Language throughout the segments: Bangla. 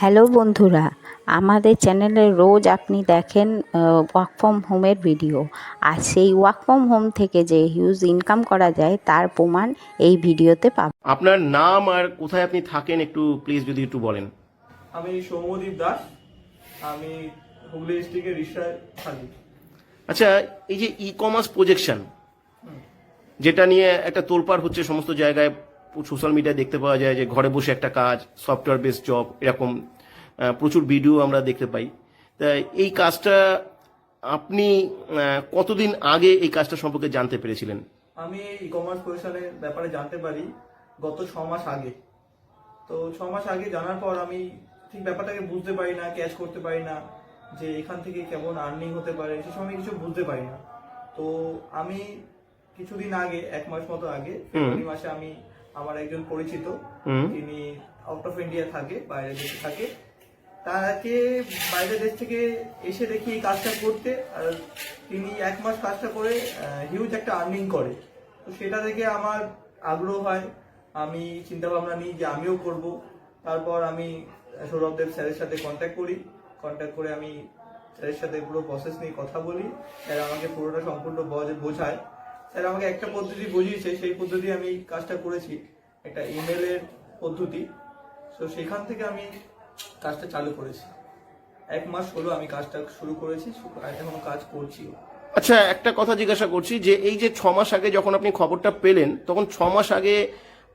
হ্যালো বন্ধুরা, আমাদের চ্যানেলে রোজ আপনি দেখেন ওয়ার্ক ফ্রম হোমের ভিডিও। আর সেই ওয়ার্ক ফ্রম হোম থেকে যে হিউজ ইনকাম করা যায় তার প্রমাণ এই ভিডিওতে পাবেন। আপনার নাম আর কোথায় আপনি থাকেন একটু প্লিজ যদি একটু বলেন। আমি সৌম্যদীপ দাস। আমি হুগলি ডিস্ট্রিক্টের রিষড়ায় থাকি। আচ্ছা, এই যে ই কমার্স প্রজেকশন যেটা নিয়ে একটা তোলপাড় হচ্ছে সমস্ত জায়গায়, সোশ্যাল মিডিয়ায় দেখতে পাওয়া যায় যে ঘরে বসে একটা কাজ, সফটওয়্যার বেসড জব, এরকম প্রচুর ভিডিও আমরা দেখতে পাই। তা এই কাজটা আপনি কতদিন আগে এই কাজটা সম্পর্কে জানতে পেরেছিলেন? আমি ই কমার্স প্রফেশনের ব্যাপারে জানতে পারি গত 6 মাস আগে। তো 6 মাস আগে জানার পর আমি ঠিক ব্যাপারটাকে বুঝতে পারি না, ক্যাচ করতে পারি না যে এখান থেকে কেমন আর্নিং হতে পারে, সে সময় কিছু বুঝতে পারি না। তো আমি কিছুদিন আগে, 1 মাস মতো আগে, ফেব্রুয়ারি মাসে আমি আমার একজন পরিচিত, তিনি আউট অফ ইন্ডিয়া থাকে, বাইরের দেশে থাকে, তাকে বাইরের দেশ থেকে এসে দেখি এই কাজটা করতে। আর তিনি 1 মাস কাজটা করে হিউজ একটা আর্নিং করে। তো সেটা দেখে আমার আগ্রহ হয়, আমি চিন্তা ভাবনা নিই যে আমিও করব। তারপর আমি সৌরভদেব স্যারের সাথে কন্ট্যাক্ট করে আমি স্যারের সাথে পুরো প্রসেস নিয়ে কথা বলি। স্যার আমাকে পুরোটা সম্পূর্ণ বোঝায়। স্যার আমাকে একটা পদ্ধতি বুঝিয়েছে, সেই পদ্ধতি আমি কাজটা করেছি, একটা ইমেল এর পদ্ধতি। তো সেখান থেকে আমি কাজটা চালু করেছি। 1 মাস হলো আমি কাজটা শুরু করেছি, এখন কাজ করছি। আচ্ছা, একটা কথা জিজ্ঞাসা করছি যে এই যে 6 মাস আগে যখন আপনি খবরটা পেলেন, তখন 6 মাস আগে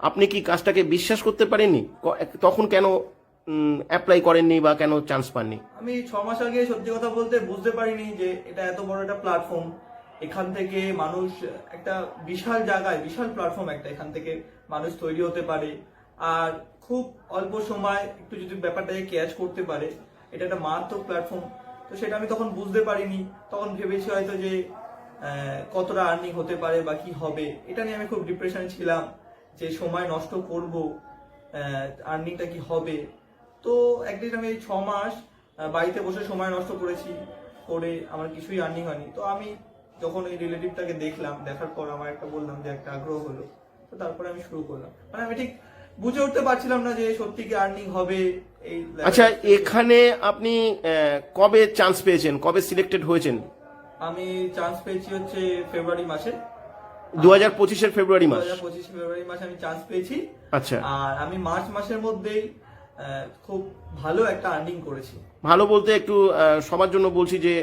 আপনি কি কাজটাকে বিশ্বাস করতে পারেননি? তখন কেন অ্যাপ্লাই করেননি বা কেন চান্স পাননি? আমি 6 মাস আগে সত্যি কথা বলতে বুঝতে পারিনি যে এটা এত বড় একটা প্ল্যাটফর্ম। এখান থেকে মানুষ একটা বিশাল জায়গায়, বিশাল প্ল্যাটফর্ম একটা, এখান থেকে মানুষ তৈরি হতে পারে। আর খুব অল্প সময় একটু যদি ব্যাপারটাকে ক্যাচ করতে পারে, এটা একটা মারাত্মক প্ল্যাটফর্ম। তো সেটা আমি তখন বুঝতে পারিনি। তখন ভেবেছি হয়তো যে কতটা আর্নিং হতে পারে বা কি হবে, এটা নিয়ে আমি খুব ডিপ্রেশনে ছিলাম যে সময় নষ্ট করব, আর্নিংটা কি হবে। তো একদিন আমি এই 6 মাস বাড়িতে বসে সময় নষ্ট করেছি, করে আমার কিছুই আর্নিং হয়নি। তো আমি যখন এই রিলেটিভটাকে দেখলাম, দেখার পর আমার একটা বললাম যে একটা আগ্রহ হলো। তো তারপরে আমি শুরু করলাম। মানে আমি ঠিক বুঝে উঠতে পারছিলাম না যে সত্যি কি আর্নিং হবে এই। আচ্ছা, এখানে আপনি কবে চান্স পেয়েছেন, কবে সিলেক্টেড হয়েছেন? আমি চান্স পেয়েছি হচ্ছে ফেব্রুয়ারি মাসে, 2025-এর ফেব্রুয়ারি মাস। 2025 ফেব্রুয়ারি মাসে আমি চান্স পেয়েছি। আচ্ছা, আর আমি মার্চ মাসের মধ্যেই খুব ভালো একটা আর্নিং করেছি। ভালো বলতে একটু সবার জন্য বলছি যে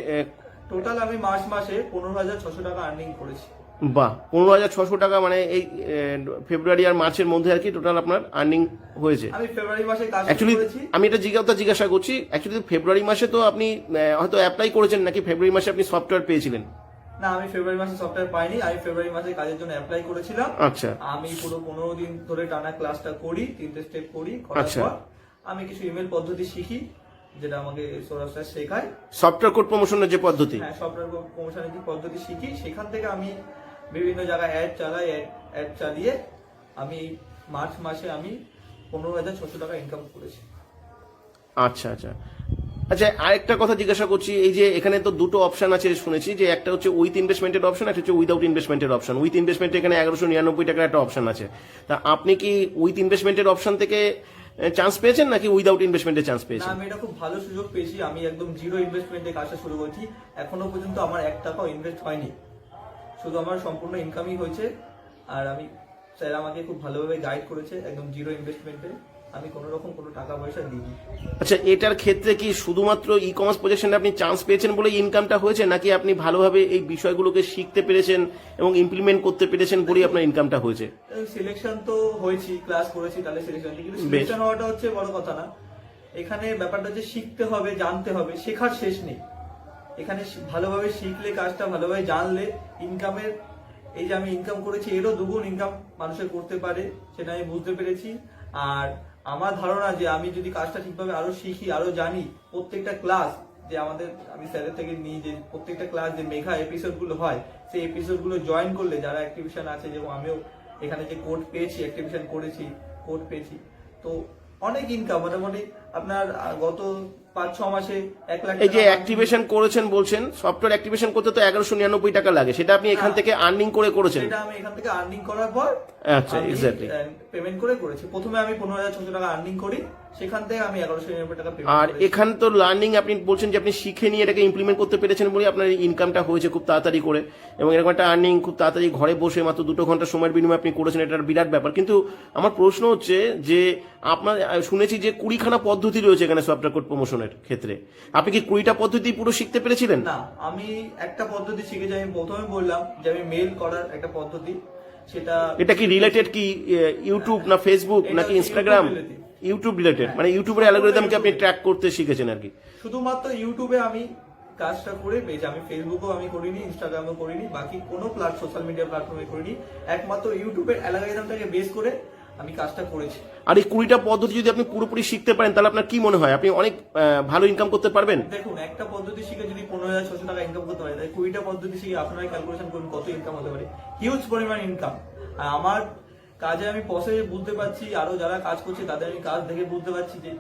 টোটাল আমি মার্চ মাসে 15,600 টাকা আর্নিং করেছি। বাহ, 15,600 টাকা, মানে এই ফেব্রুয়ারি আর মার্চের মধ্যে আর কি টোটাল আপনার আর্নিং হয়েছে। আমি ফেব্রুয়ারি মাসে কাজ অ্যাকচুয়ালি করেছি। আমি এটা জিজ্ঞাসা করছি, অ্যাকচুয়ালি ফেব্রুয়ারি মাসে তো আপনি হয়তো অ্যাপ্লাই করেছেন, নাকি ফেব্রুয়ারি মাসে আপনি সফটওয়্যার পেয়েছিলেন? না, আমি ফেব্রুয়ারি মাসে সফটওয়্যার পাইনি। আমি ফেব্রুয়ারি মাসে কাজের জন্য অ্যাপ্লাই করেছিলাম। আচ্ছা, আমি পুরো 15 দিন ধরে টানা ক্লাসটা করি, 3টে স্টেপ করি। করার পর আমি কিছু ইমেল পদ্ধতি শিখি, যেটা আমাকে সৌরভ স্যার শেখায়। সফটওয়্যার কোড প্রমোশনের যে পদ্ধতি, হ্যাঁ, সফটওয়্যার প্রমোশনের যে পদ্ধতি শিখি, সেখান থেকে আমি বিভিন্ন জায়গায় অ্যাড চালাই। অ্যাড চালিয়ে আমি মার্চ মাসে আমি 15,600 টাকা ইনকাম করেছি। আচ্ছা আচ্ছা আচ্ছা, আরেকটা কথা জিজ্ঞাসা করছি, এই যে এখানে তো দুটো অপশন আছে শুনেছি, যে একটা হচ্ছে উইথ ইনভেস্টমেন্টের অপশন, একটা হচ্ছে উইদাউট ইনভেস্টমেন্টের অপশন। উইথ ইনভেস্টমেন্টে এখানে 1199 টাকার একটা অপশন আছে। তা আপনি কি উইথ ইনভেস্টমেন্টের অপশন থেকে চান্স পেয়েছেন নাকি উইদাউট ইনভেস্টমেন্টে চান্স না, পেয়েছেন? আমি এটা খুব ভালো সুযোগ পেয়েছি। আমি একদম জিরো ইনভেস্টমেন্টে কাজটা শুরু করছি। এখনো পর্যন্ত আমার 1 টাকাও ইনভেস্ট হয়নি, শুধু আমার সম্পূর্ণ ইনকামই হয়েছে। আর আমি, স্যার আমাকে খুব ভালোভাবে গাইড করেছে, একদম জিরো ইনভেস্টমেন্টে। আমি কোনো রকম কোনো টাকা পয়সা দিইনি। আচ্ছা, এটার ক্ষেত্রে কি শুধুমাত্র ই কমার্স প্রজেকশনে আপনি চান্স পেয়েছেন বলে ইনকামটা হয়েছে, নাকি আপনি ভালোভাবে এই বিষয়গুলোকে শিখতে পেরেছেন এবং ইমপ্লিমেন্ট করতে পেরেছেন বলেই আপনার ইনকামটা হয়েছে? সিলেকশন তো হয়েছি, ক্লাস করেছি, তাহলে সিলেকশন, কিন্তু সিলেকশন হওয়াটা হচ্ছে বড় কথা না। এখানে ব্যাপারটা হচ্ছে শিখতে হবে, জানতে হবে, শেখার শেষ নেই। এখানে ভালোভাবে শিখলে, কাজটা ভালোভাবে জানলে, ইনকামের, এই যে আমি ইনকাম করেছি এরও দ্বিগুণ ইনকাম মানুষের করতে পারে, সেটা আমি বুঝতে পেরেছি। আর আমার ধারণা যে আমি যদি কাজটা ঠিকভাবে আরো শিখি, আরো জানি, প্রত্যেকটা ক্লাস যে আমাদের, আমি স্যারের থেকে নিই, যে প্রত্যেকটা ক্লাস যে মেগা এপিসোড গুলো হয়, সেই এপিসোড গুলো জয়েন করলে, যারা অ্যাক্টিভিশন আছে, যেমন আমিও এখানে যে কোড পেয়েছি, অ্যাক্টিভিশন করেছি, কোড পেয়েছি, তো অনেক ইনকাম। মোটামুটি আপনার গত 5-6 মাসে 1 লাখ এই যে টাকা অ্যাক্টিভেশন করেছেন বলছেন, সফটওয়্যার অ্যাক্টিভেশন করতে তো 1199 টাকা লাগে, সেটা আপনি এখান থেকে আর্নিং করে করেছেন? সেটা আমি এখান থেকে আর্নিং করার পর আচ্ছা, এক্স্যাক্টলি। পেমেন্ট করে করেছি। প্রথমে আমি 15,600 টাকা আর্নিং করি, সেখান থেকে আমি 1199 টাকা পেমেন্ট আর করেছি। এখান তো লার্নিং আপনি বলছেন যে আপনি শিখে নিয়ে এটাকে ইমপ্লিমেন্ট করতে পেরেছেন বলে আপনার ইনকামটা হয়েছে খুব তাড়াতাড়ি করে, এবং এরকম একটা আর্নিং খুব তাড়াতাড়ি ঘরে বসে মাত্র 2 ঘন্টা সময়ের বিনিময়ে আপনি করেছেন, এটা একটা বিরাট ব্যাপার। কিন্তু আমার প্রশ্ন হচ্ছে যে আপনার শুনেছি যে 20খানা পদ্ধতি রয়েছে এখানে সফটওয়্যার কোড প্রমোশনের ক্ষেত্রে, আপনি কি 20টা পদ্ধতি পুরো শিখতে পেরেছিলেন? না, আমি একটা পদ্ধতি শিখেছি। আমি প্রথমে বললাম যে আমি মেল করার একটা পদ্ধতি, সেটা এটা কি রিলেটেড কি ইউটিউব না ফেসবুক এটা নাকি হচ্ছে Instagram? YouTube related। YouTube related, মানে ইউটিউবের অ্যালগরিদমকে আপনি ট্র্যাক করতে শিখেছেন আর কি। শুধুমাত্র ইউটিউবে আমি কাজটা করে পেয়েছি। আমি ফেসবুকও আমি করিনি, ইনস্টাগ্রামও করিনি, বাকি কোনো সোশ্যাল মিডিয়া প্ল্যাটফর্মে করিনি। একমাত্র ইউটিউবের অ্যালগরিদমটাকে বেস করে আমি কাজটা করেছি। আর এই 20টা পদ্ধতি যদি আপনি পুরোপুরি শিখতে পারেন তাহলে আপনার কি মনে হয় আপনি অনেক ভালো ইনকাম করতে পারবেন? দেখুন, একটা পদ্ধতি শিখে যদি 15,600 টাকা ইনকাম করতে পারে, তাই 20টা পদ্ধতি শিখে আপনারা ক্যালকুলেশন করুন কত ইনকাম হতে পারে। হিউজ পরিমাণ ইনকাম। আর আমার কাজে আমি প্রসেস বুঝতে পারছি, আরো যারা কাজ করছে তাদের আমি কাজ দেখে বুঝতে পারছি যে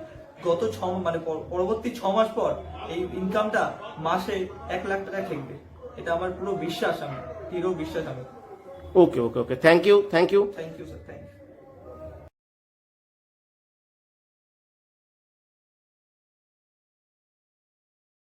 গত পরবর্তী 6 মাস পর এই ইনকামটা মাসে 1 লাখ টাকা ঠেকবে। এটা আমার পুরো বিশ্বাস, আমি দৃঢ় বিশ্বাস আমি। Okay okay okay, thank you. Thank you sir, thank you.